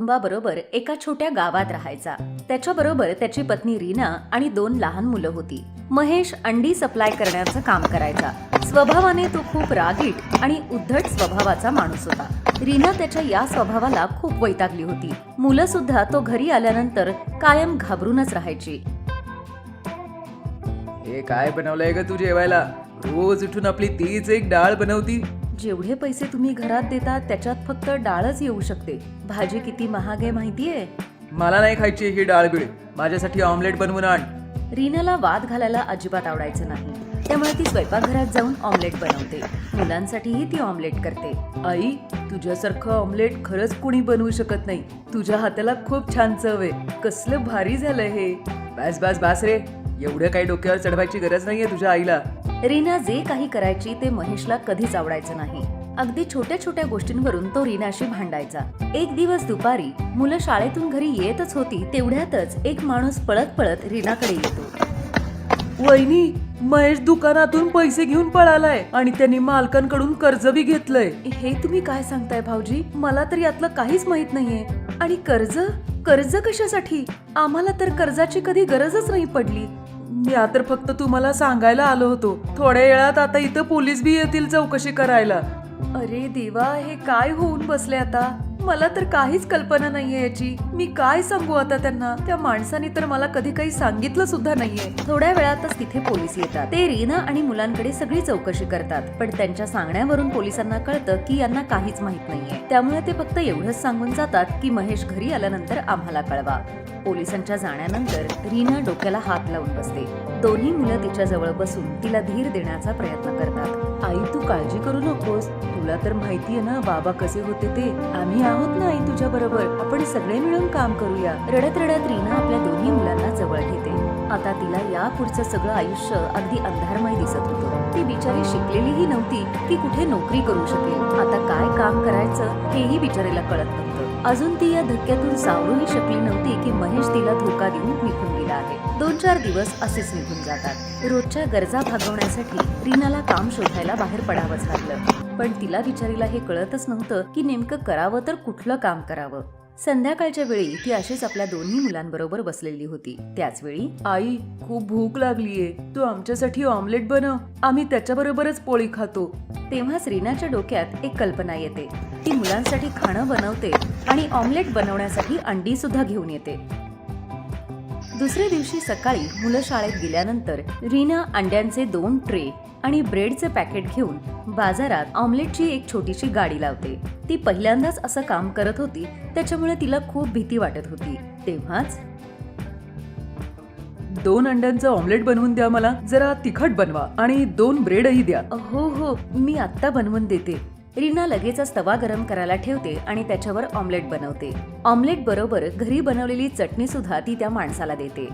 कुटुंबाबरोबर एका छोट्या गावात राहायचा. त्याच्याबरोबर त्याची पत्नी रीना आणि 2 लहान मुलं होती. महेश अंडी सप्लाय करण्याचं काम करायचा. स्वभावाने तो खूप रागीट आणि उद्धट स्वभावाचा माणूस होता. रीना त्याच्या या स्वभावाला खूप वैतागली होती. मुलं सुद्धा तो घरी आल्यानंतर कायम घाबरूनच राहायची. हे काय बनवलंय ग तू जेवायला? रोज उठून आपली तीच एक डाळ बनवती. जेवढे पैसे तुम्ही घरात देता त्याच्यात फक्त डाळच येऊ शकते. भाजी किती महाग आहे माहितीये? मला नाही खायची ही डाळ बिळ. माझ्यासाठी ऑमलेट बनवून आण. रीनाला वाद घालायला अजिबात आवडायचं नाही. त्यामुळे ती स्वयंपाकघरात जाऊन ऑमलेट बनवते. मुलांसाठीही ती ऑमलेट करते. आई, तुझ्यासारखं ऑमलेट खरंच कोणी बनवू शकत नाही. तुझ्या हाताला खूप छान चव आहे. कसलं भारी झालंय हे. बस बस बस रे. एवढं काही डोक्यावर चढवायची गरज नाहीये तुझ्या आईला. रीना जे काही करायची ते महेशला कधीच आवडायचं नाही. अगदी छोट्या छोट्या गोष्टींवरून तो रीनाशी भांडायचा. एक दिवस दुपारी मुलं शाळेतून घरी येतच होती तेवढ्यातच एक माणूस पळत पळत रीनाकडे येतो. वहिनी, महेश दुकानातून पैसे घेऊन पळालाय आणि त्यांनी मालकांकडून कर्ज बी घेतलंय. हे तुम्ही काय सांगताय भाऊजी? मला तर यातलं काहीच माहित नाहीये. आणि कर्ज? कर्ज कशासाठी? आम्हाला तर कर्जाची कधी गरजच नाही पडली. मी तर फक्त तुम्हाला सांगायला आलो होतो. थोड्या वेळात आता इथं पोलीस बी येतील चौकशी करायला. अरे देवा, हे काय होऊन बसले आता? मला तर काहीच कल्पना नाहीये याची. मी काय सांगू आता त्यांना? त्या माणसाने तर मला कधी काही सांगितलं सुद्धा नाहीये. थोड्या वेळातच तिथे पोलीस येतात. ते रीना आणि मुलांकडे सगळी चौकशी करतात. पण त्यांच्या सांगण्यावरून पोलिसांना कळतं की यांना काहीच माहित नाहीये. त्यामुळे ते फक्त एवढंच सांगून जातात की महेश घरी आल्यानंतर आम्हाला कळवा. पोलिसांच्या जाण्यानंतर रीना डोक्याला हात लावून बसते. दोन्ही मुलं तिच्या जवळ बसून तिला धीर देण्याचा प्रयत्न करतात. आई, तू काळजी करू नकोस. तुला तर माहितीये ना बाबा कसे होते ते. आम्ही आहोत ना आई तुझ्या बरोबर. आपण सगळे मिळून काम करूया. रडत रडत रीना आपल्या दोन्ही मुलांना जवळ घेते. आता तिला या पुढचं सगळं आयुष्य अगदी अंधारमय दिसत होतं. ती बिचारी शिकलेलीही नव्हती की कुठे नोकरी करू शकेल. आता काय काम करायचं हेही बिचारीला कळत नव्हतं. अजून ती या धक्क्यातून सावरूही शकली नव्हती की महेश तिला धोका देऊन निघून गेला आहे. 2-4 दिवस असेच निघून जातात. रोजच्या गरजा भागवण्यासाठी रीनाला काम शोधायला बाहेर पडावंच लागलं. पण तिला बिचारीला हे कळतच नव्हतं की नेमकं करावं तर कुठलं काम करावं. संध्याकाळच्या वेळी ती अशीच आपल्या दोन्ही मुलांबरोबर बसलेली होती. त्याच वेळी, आई, खूप भूक लागलीये. तू आमच्यासाठी ऑमलेट बनव. आम्ही त्याच्याबरोबरच पोळी खातो. तेव्हाच रीनाच्या डोक्यात एक कल्पना येते. ती मुलांसाठी खाणं बनवते आणि ऑमलेट बनवण्यासाठी अंडी सुद्धा घेऊन येते. दुसऱ्या दिवशी सकाळी मुलं शाळेत गेल्यानंतर रीना अंड्यांचे 2 ट्रे आणि ब्रेडचे पॅकेट घेऊन बाजारात ऑमलेटची एक छोटीशी गाडी लावते. ती पहिल्यांदाच असं काम करत होती त्याच्यामुळे तिला खूप भीती वाटत होती. तेव्हाच, 2 अंड्यांचं ऑमलेट बनवून द्या मला. जरा तिखट बनवा आणि 2 ब्रेडही द्या. हो हो, मी आत्ता बनवून देते. रीना लगेचच तवा गरम करायला ठेवते आणि त्याच्यावर ऑमलेट बनवते. ऑमलेट बरोबर घरी बनवलेली चटणी सुद्धा ती त्या माणसाला देते.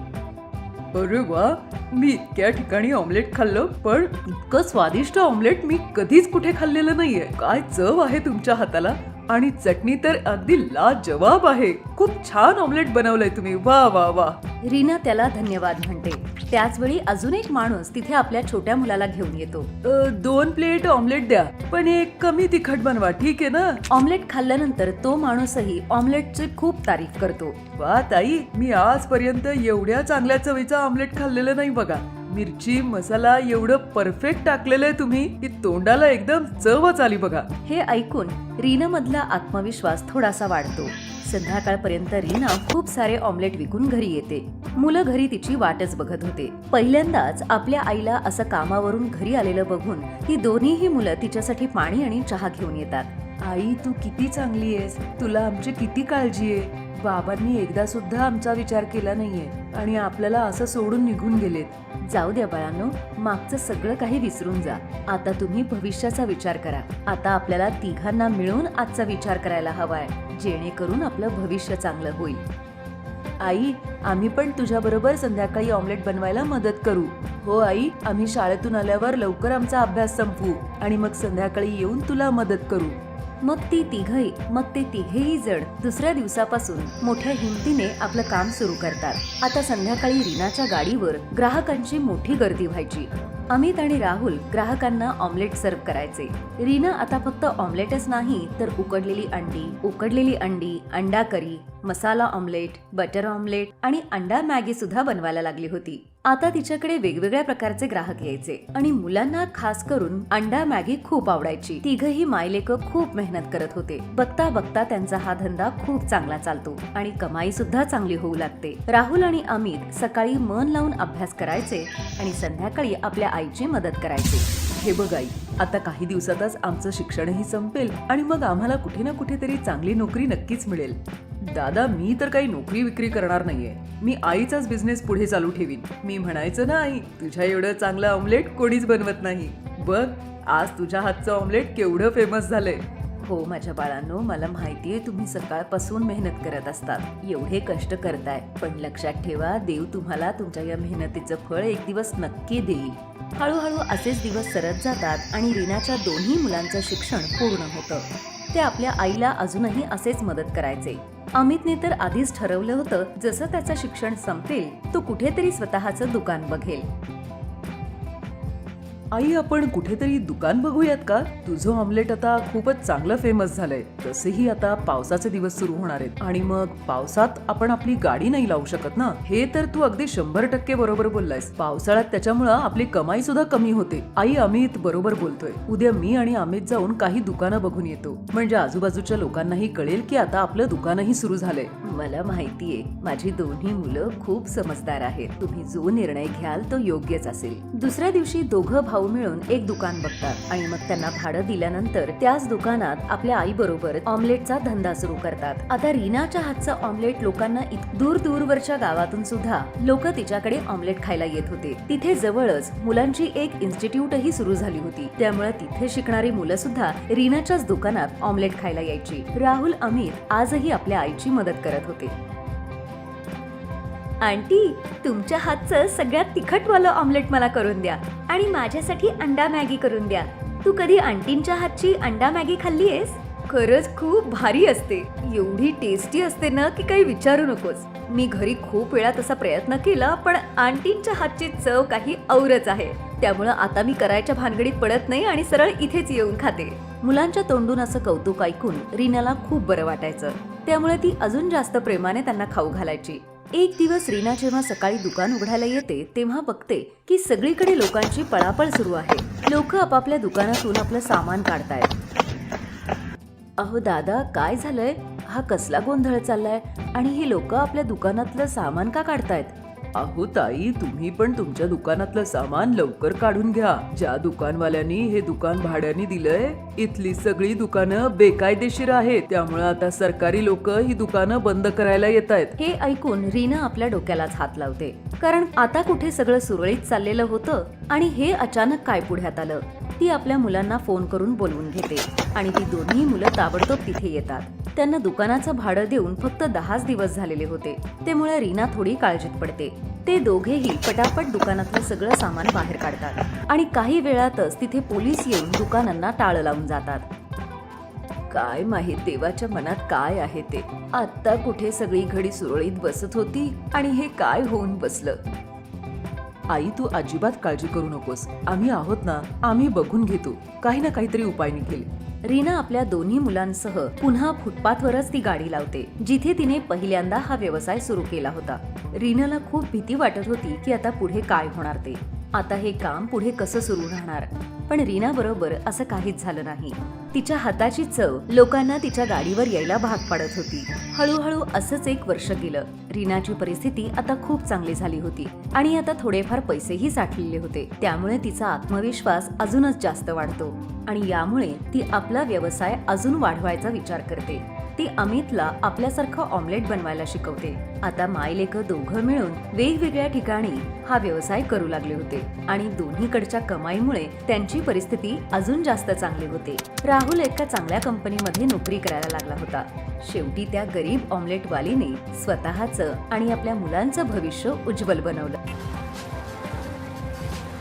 अरे वा, मी इतक्या ठिकाणी ऑमलेट खाल्लं पण इतकं स्वादिष्ट ऑमलेट मी कधीच कुठे खाल्लेलं नाहीये. काय चव आहे तुमच्या हाताला. आणि चटणी तर अगदी लाजवाब आहे. खूप छान ऑमलेट बनवलंय तुम्ही. वा वा वा. रीना त्याला धन्यवाद म्हणते. त्याच वेळी अजून एक माणूस तिथे आपल्या छोट्या मुलाला घेऊन येतो. 2 प्लेट ऑमलेट द्या, पण एक कमी तिखट बनवा, ठीक आहे ना? ऑमलेट खाल्ल्यानंतर तो माणूसही ऑमलेटची खूप तारीफ करतो. वा ताई, मी आजपर्यंत एवढ्या चांगल्या चवीचं ऑमलेट खाल्लेलं नाही बघा. मिरची मसाला एवढं परफेक्ट टाकलेलं आहे तुम्ही की तोंडाला एकदम चवच आली बघा. हे ऐकून रीना मधला आत्मविश्वास थोडासा वाढतो. संध्याकाळपर्यंत रीना खूप सारे ऑमलेट विकून घरी येते. मुलं घरी तिची वाटच बघत होते. पहिल्यांदाच आपल्या आईला असं कामावरून घरी आलेलं बघून ही दोन्हीही मुलं तिच्यासाठी पाणी आणि चहा घेऊन येतात. आई, तू किती चांगली आहेस. तुला आमची किती काळजी आहे. बाबांनी एकदा सुद्धा आमचा विचार केला नाहीये आणि आपल्याला असं सोडून निघून गेलेत. जाऊ द्या बाळांनो, मागचं सगळं काही विसरून जा. आता तुम्ही भविष्याचा विचार करा. आता आपल्याला तिघांना मिळून आजचा विचार करायला हवाय, जेणेकरून आपलं भविष्य चांगलं होईल. आई, आम्ही पण तुझ्या बरोबर संध्याकाळी ऑमलेट बनवायला मदत करू. हो आई, आम्ही शाळेतून आल्यावर लवकर आमचा अभ्यास संपवू आणि मग संध्याकाळी येऊन तुला मदत करू. मग ते तिघेही जण दुसऱ्या दिवसापासून मोठ्या हिमतीने आपलं काम सुरू करतात. आता संध्याकाळी रीनाच्या गाडीवर ग्राहकांची मोठी गर्दी व्हायची. अमित आणि राहुल ग्राहकांना ऑमलेट सर्व करायचे. रीना आता फक्त ऑमलेटच नाही तर उकडलेली अंडी, अंडा करी, मसाला ऑमलेट, बटर ऑमलेट आणि अंडा मॅगी सुद्धा बनवायला लागली होती. आता तिच्याकडे वेगवेगळ्या प्रकारचे ग्राहक यायचे आणि मुलांना खास करून अंडा मॅगी खूप आवडायची. तिघही मायलेक खूप मेहनत करत होते. बघता बघता त्यांचा हा धंदा खूप चांगला चालतो आणि कमाई सुद्धा चांगली होऊ लागते. राहुल आणि अमित सकाळी मन लावून अभ्यास करायचे आणि संध्याकाळी आपल्या आईची मदत करायचे. हे बघ आई, आता काही दिवसातच आमचं शिक्षणही संपेल आणि मग आम्हाला कुठे ना कुठेतरी चांगली नोकरी नक्कीच मिळेल. दादा, मी तर काही नोकरी विक्री करणार नाहीये. मी आईचाच बिझनेस पुढे चालू ठेवीन. मी म्हणायचं ना आई, तुझ्या एवढं चांगलं ऑमलेट कोणीच बनवत नाही. बघ, आज तुझ्या हातचं ऑमलेट केवढं फेमस झालंय. हो माझ्या बाळांनो, मला माहितीये तुम्ही सकाळपासून मेहनत करत असतात, एवढे कष्ट करताय, पण लक्षात ठेवा, देव तुम्हाला तुमच्या या मेहनतीचं फळ एक दिवस नक्की देईल. हळूहळू असेच दिवस सरत जातात आणि रीनाच्या दोन्ही मुलांचं शिक्षण पूर्ण होतं. ते आपल्या आईला अजूनही असेच मदत करायचे. अमितने तर आधीच ठरवलं होतं, जसं त्याचं शिक्षण संपेल तो कुठेतरी स्वतःचं दुकान बघेल. आई, आपण कुठेतरी दुकान बघूयात का? तुझं ऑमलेट आता खूपच चांगलं फेमस झालंय. तसेही आता पावसाचे दिवस सुरू होणार आहेत आणि मग पावसात आपण आपली गाडी नाही लावू शकत ना. हे तर तू अगदी 100% बरोबर बोललायस. पावसाळ्यात त्याच्यामुळे आपली कमाई सुद्धा कमी होते. आई, अमित बरोबर बोलतोय. उद्या मी आणि अमित जाऊन काही दुकानं बघून येतो, म्हणजे आजूबाजूच्या लोकांनाही कळेल की आता आपलं दुकानही सुरू झालंय. मला माहितीये, माझी दोन्ही मुलं खूप समजदार आहेत. तुम्ही जो निर्णय घ्याल तो योग्यच असेल. दुसऱ्या दिवशी दोघं भाऊ मिळून एक दुकान बघतात आणि मग त्यांना भाडं दिल्यानंतर त्याच दुकानात आपल्या आई बरोबर ऑमलेटचा धंदा सुरू करतात. आता रीनाच्या हातचं ऑमलेट लोकांना दूर दूरवरच्या गावातून सुद्धा लोक तिच्याकडे ऑमलेट खायला येत होते. तिथे जवळच मुलांची एक इन्स्टिट्यूटही सुरू झाली होती, त्यामुळे तिथे शिकणारी मुलं सुद्धा रीनाच्याच दुकानात ऑमलेट खायला यायची. राहुल, अमित आजही आपल्या आईची मदत करत होते. आंटी, तुमच्या हातचं सगळ्यात तिखटवालं ऑमलेट मला करून द्या आणि माझ्यासाठी अंडा मॅगी करून द्या. तू कधी आंटींच्या हातची अंडा मॅगी खाल्लीयस? खरंच खूप भारी असते. एवढी टेस्टी असते ना की काही विचारू नकोस. मी घरी खूप वेळा तसा प्रयत्न केला, पण आंटींच्या हातची चव काही औरच आहे. त्यामुळे आता मी करायच्या भानगडीत पडत नाही आणि सरळ इथेच येऊन खाते. मुलांच्या तोंडून असं कौतुक ऐकून रीनाला खूप बरं वाटायचं. त्यामुळे ती अजून जास्त प्रेमाने त्यांना खाऊ घालायची. एक दिवस रीना जेव्हा सकाळी दुकान उघडायला येते तेव्हा बघते की सगळीकडे लोकांची पळापळ सुरू आहे. लोक आपापल्या दुकानातून आपलं सामान काढतायत. अहो दादा, काय झालंय? हा कसला गोंधळ चाललाय आणि ही लोक आपल्या दुकानातलं सामान का काढतायत? अहो ताई, तुम्ही पण तुमच्या दुकानातलं सामान लवकर काढून घ्या. ज्या दुकानवाल्यांनी हे दुकान भाड्याने दिलंय, इथली सगळी दुकानं बेकायदेशीर आहेत. त्यामुळे आता सरकारी लोक ही दुकानं बंद करायला येत आहेत. हे ऐकून रीना आपल्या डोक्यालाच हात लावते, कारण आता कुठे सगळं सुरळीत चाललेलं होतं आणि हे अचानक काय पुढ्यात आलं. ती आपल्या मुलांना फोन करून बोलवून घेते आणि ती दोन्ही मुलं ताबडतोब तिथे येतात. त्यांना दुकानाचं भाडं देऊन फक्त 10 दिवस झालेले होते, त्यामुळे रीना थोडी काळजीत पडते. ते दोघेही पटापट दुकानातलं सगळं सामान बाहेर काढतात आणि काही वेळातच तिथे पोलीस येऊन दुकानांना टाळं लावून जातात. काय माहित देवाच्या मनात काय आहे ते. आता कुठे सगळी घडी सुरळीत बसत होती आणि हे काय होऊन बसलं. आई, तू अजिबात काळजी करू नकोस. आम्ही आहोत ना, आम्ही बघून घेतो. काही ना काहीतरी उपाय निघेल. रीना आपल्या दोन्ही मुलांसह पुन्हा फुटपाथवरच ती गाडी लावते, जिथे तिने पहिल्यांदा हा व्यवसाय सुरू केला होता. रीनाला खूप भीती वाटत होती की आता पुढे काय होणार ते. आता हे काम पुढे कसं सुरू राहणार. पण रीना बरोबर असं काहीच झालं नाही. तिच्या हाताची चव लोकांना तिच्या गाडीवर यायला भाग पाडत होती. हळूहळू असंच एक वर्ष गेलं. रीनाची परिस्थिती आता खूप चांगली झाली होती आणि आता थोडेफार पैसेही साठलेले होते. त्यामुळे तिचा आत्मविश्वास अजूनच जास्त वाढतो आणि यामुळे ती आपला व्यवसाय अजून वाढवायचा विचार करते. ती अमितला आपल्यासारखं ऑमलेट बनवायला शिकवते. आता मायलेक दोघं मिळून वेगवेगळ्या ठिकाणी हा व्यवसाय करू लागले होते आणि दोन्हीकडच्या कमाईमुळे त्यांची परिस्थिती अजून जास्त चांगली होते. राहुल एका चांगल्या कंपनीमध्ये नोकरी करायला लागला होता. शेवटी त्या गरीब ऑमलेटवालीने स्वतःचं आणि आपल्या मुलांचं भविष्य उज्ज्वल बनवलं.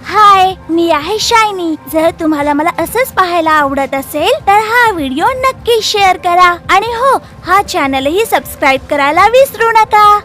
हाय, मी आहे शायनी. जर तुम्हाला मला असंच पाहायला आवडत असेल तर हा व्हिडिओ नक्की शेअर करा आणि हो, हा चॅनलही सबस्क्राईब करायला विसरू नका.